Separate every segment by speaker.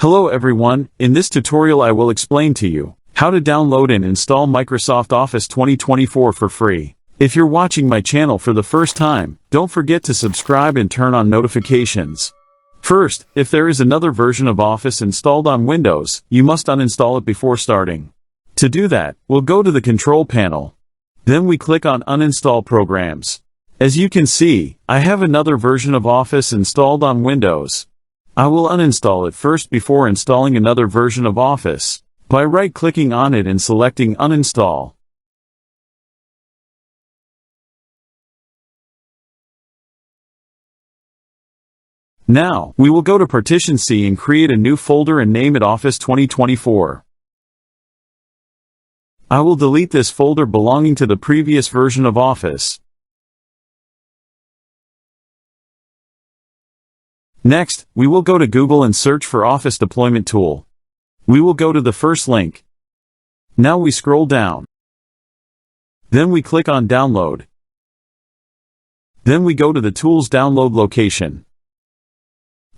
Speaker 1: Hello everyone, in this tutorial I will explain to you how to download and install Microsoft Office 2024 for free. If you're watching my channel for the first time, don't forget to subscribe and turn on notifications. First, if there is another version of Office installed on Windows, you must uninstall it before starting. To do that, we'll go to the Control panel. Then we click on Uninstall Programs. As you can see, I have another version of Office installed on Windows. I will uninstall it first before installing another version of Office, by right-clicking on it and selecting Uninstall. Now, we will go to Partition C and create a new folder and name it Office 2024. I will delete this folder belonging to the previous version of Office. Next, we will go to Google and search for Office Deployment Tool. We will go to the first link. Now we scroll down. Then we click on Download. Then we go to the tool's download location.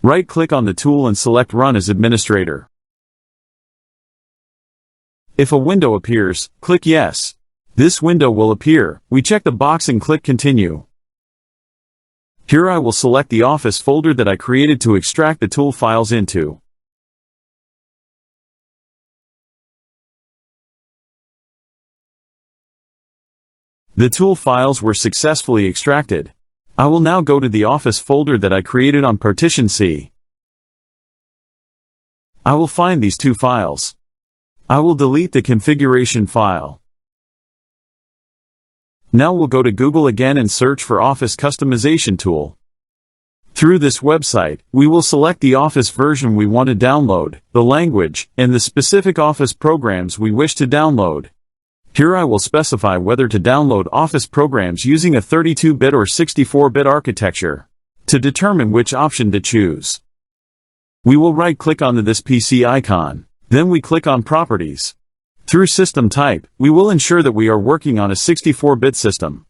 Speaker 1: Right-click on the tool and select Run as Administrator. If a window appears, click Yes. This window will appear. We check the box and click Continue. Here I will select the Office folder that I created to extract the tool files into. The tool files were successfully extracted. I will now go to the Office folder that I created on Partition C. I will find these two files. I will delete the configuration file. Now we'll go to Google again and search for Office Customization Tool. Through this website, we will select the Office version we want to download, the language, and the specific Office programs we wish to download. Here I will specify whether to download Office programs using a 32-bit or 64-bit architecture. To determine which option to choose, we will right-click onto this PC icon. Then we click on Properties. Through System Type, we will ensure that we are working on a 64-bit system.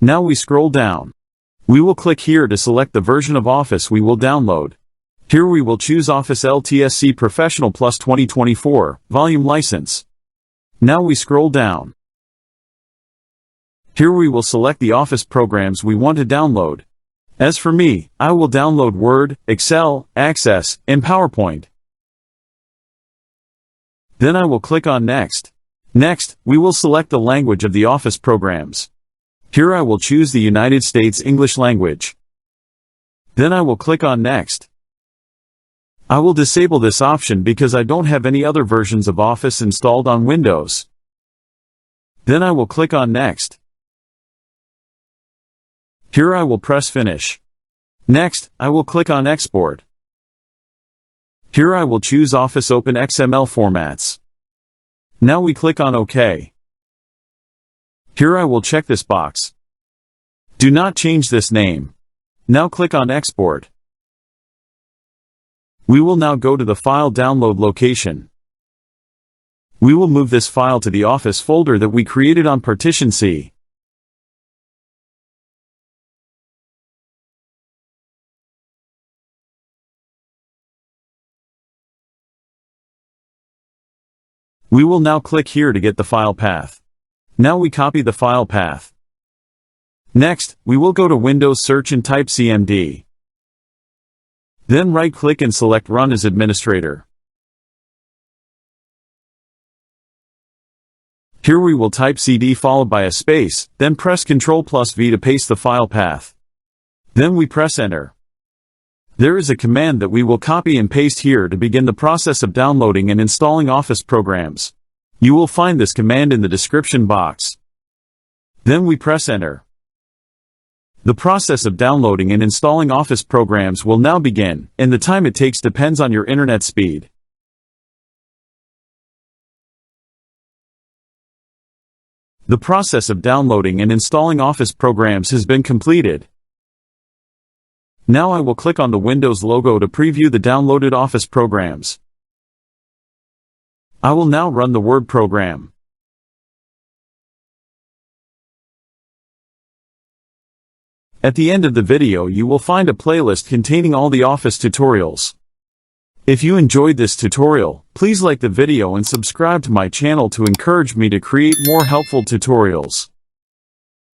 Speaker 1: Now we scroll down. We will click here to select the version of Office we will download. Here we will choose Office LTSC Professional Plus 2024, Volume License. Now we scroll down. Here we will select the Office programs we want to download. As for me, I will download Word, Excel, Access, and PowerPoint. Then I will click on Next. Next, we will select the language of the Office programs. Here I will choose the United States English language. Then I will click on Next. I will disable this option because I don't have any other versions of Office installed on Windows. Then I will click on Next. Here I will press Finish. Next, I will click on Export. Here I will choose Office Open XML formats. Now we click on OK. Here I will check this box. Do not change this name. Now click on Export. We will now go to the file download location. We will move this file to the Office folder that we created on Partition C. We will now click here to get the file path. Now we copy the file path. Next, we will go to Windows Search and type CMD. Then right-click and select Run as Administrator. Here we will type CD followed by a space, then press Ctrl+V to paste the file path. Then we press Enter. There is a command that we will copy and paste here to begin the process of downloading and installing Office programs. You will find this command in the description box. Then we press Enter. The process of downloading and installing Office programs will now begin, and the time it takes depends on your internet speed. The process of downloading and installing Office programs has been completed. Now I will click on the Windows logo to preview the downloaded Office programs. I will now run the Word program. At the end of the video you will find a playlist containing all the Office tutorials. If you enjoyed this tutorial, please like the video and subscribe to my channel to encourage me to create more helpful tutorials.